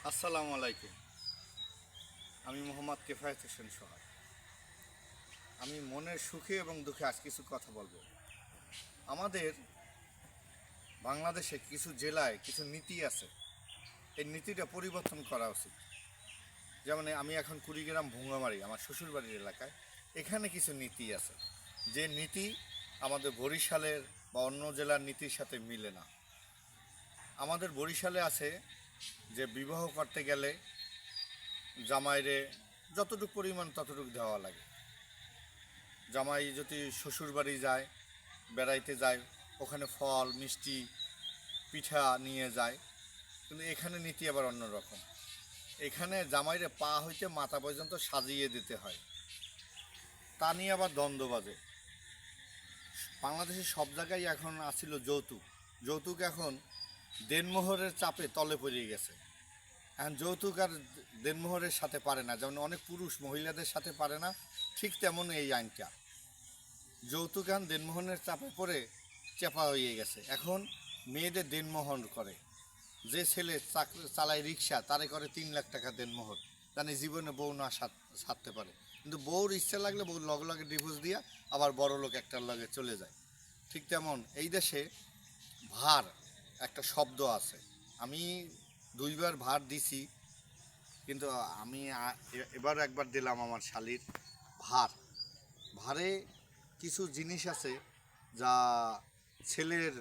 আসসালামু আলাইকুম। আমি মোহাম্মদ কেফায়েত হোসেন সোহাগ। আমি মনের সুখে এবং দুঃখে আজ কিছু কথা বলবো। আমাদের বাংলাদেশে কিছু জেলায় কিছু নীতি আছে, এই নীতিটা পরিবর্তন করা উচিত। যেমন আমি এখন কুড়িগ্রাম ভুঙ্গামারি, আমার শ্বশুরবাড়ির এলাকায়। এখানে কিছু নীতি আছে, যে নীতি আমাদের বরিশালের বা অন্য জেলার নীতির সাথে মিলে না। আমাদের বরিশালে আছে যে বিবাহ করতে গেলে জামাইরে যতটুকু পরিমাণ ততটুকু দেওয়া লাগে। জামাই যদি শ্বশুর বাড়ি যায়, বেড়াইতে যায়, ওখানে ফল মিষ্টি পিঠা নিয়ে যায়। কিন্তু এখানে নীতি আবার অন্যরকম। এখানে জামাইরে পা হইতে মাথা পর্যন্ত সাজিয়ে দিতে হয়। তা নিয়ে আবার দ্বন্দ্ব বাজে। বাংলাদেশের সব জায়গায় এখন আসছিল যৌতুক। যৌতুক এখন দেনমোহরের চাপে তলে পড়ে গেছে। এখন যৌতুক আর দেনমোহরের সাথে পারে না, যেমন অনেক পুরুষ মহিলাদের সাথে পারে না, ঠিক তেমন এই আইনটা। যৌতুক এখন দেনমোহনের চাপে পড়ে চেপা হয়ে গেছে। এখন মেয়েদের দেনমোহর করে। যে ছেলে চালায় রিক্সা, তারে করে 3 লাখ টাকা দেনমোহর, জানি জীবনে বউ না সারতে পারে। কিন্তু বউর ইচ্ছা লাগলে বউ লগে লগে ডিভোর্স দিয়া আবার বড় লোক একটার লগে চলে যায়। ঠিক তেমন এই দেশে ভার একটা শব্দ আছে। আমি 2বার ভার দিছি, কিন্তু আমি এবার একবার দিলাম আমার শালির ভার। ভারে কিছু জিনিস আছে যা ছেলের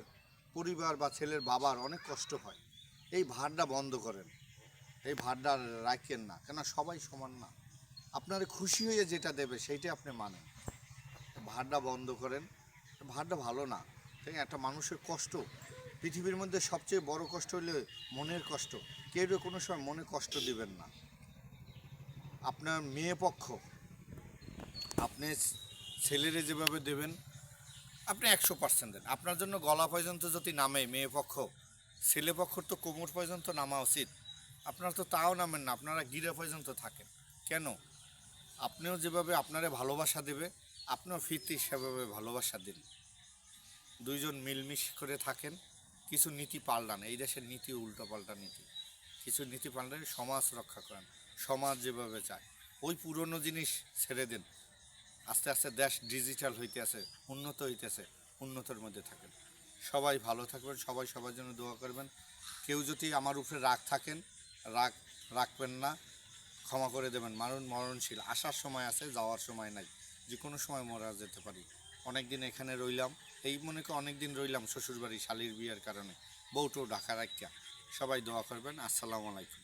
পরিবার বা ছেলের বাবার অনেক কষ্ট হয়। এই ভারটা বন্ধ করেন, এই ভারটা রাখেন না, কেন সবাই সমান না। আপনার খুশি হয়ে যেটা দেবে সেইটা আপনি মানেন। ভারটা বন্ধ করেন, ভারটা ভালো না। ঠিক একটা মানুষের কষ্ট, পৃথিবীর মধ্যে সবচেয়ে বড় কষ্ট হলে মনের কষ্ট। কেউ কোনো সময় মনে কষ্ট দিবেন না। আপনার মেয়ে পক্ষ আপনি ছেলেরে যেভাবে দেবেন, আপনি 100% দেন। আপনার জন্য গলা পর্যন্ত যদি নামে মেয়ে পক্ষ, ছেলে পক্ষর তো কোমর পর্যন্ত নামা উচিত। আপনারা তো তাও নামেন না, আপনারা গিরা পর্যন্ত থাকেন কেন? আপনিও যেভাবে আপনারে ভালোবাসা দেবে, আপনিও ফিরতি সেভাবে ভালোবাসা দিন। দুইজন মিলমিশ করে থাকেন। কিছু নীতি পাল্টান, এই দেশের নীতি উল্টোপাল্টা নীতি। কিছু নীতি পাল্টান, সমাজ রক্ষা করেন। সমাজ যেভাবে চায় ওই পুরনো জিনিস ছেড়ে দিন। আস্তে আস্তে দেশ ডিজিটাল হইতে আছে, উন্নত হইতেছে, উন্নতর মধ্যে থাকেন। সবাই ভালো থাকবেন, সবাই সবার জন্য দোয়া করবেন। কেউ যদি আমার উপরে রাগ থাকেন, রাগ রাখবেন না, ক্ষমা করে দেবেন। মরণশীল, আসার সময় আছে, যাওয়ার সময় নাই। যে কোনো সময় মরা যেতে পারি। অনেক দিন এখানে রইলাম, এই মনে করে অনেক দিন রইলাম শ্বশুরবাড়ি শালির বিয়ের কারণে, বউটো ঢাকা রাখিয়া। সবাই দোয়া করবেন। আসসালামু আলাইকুম।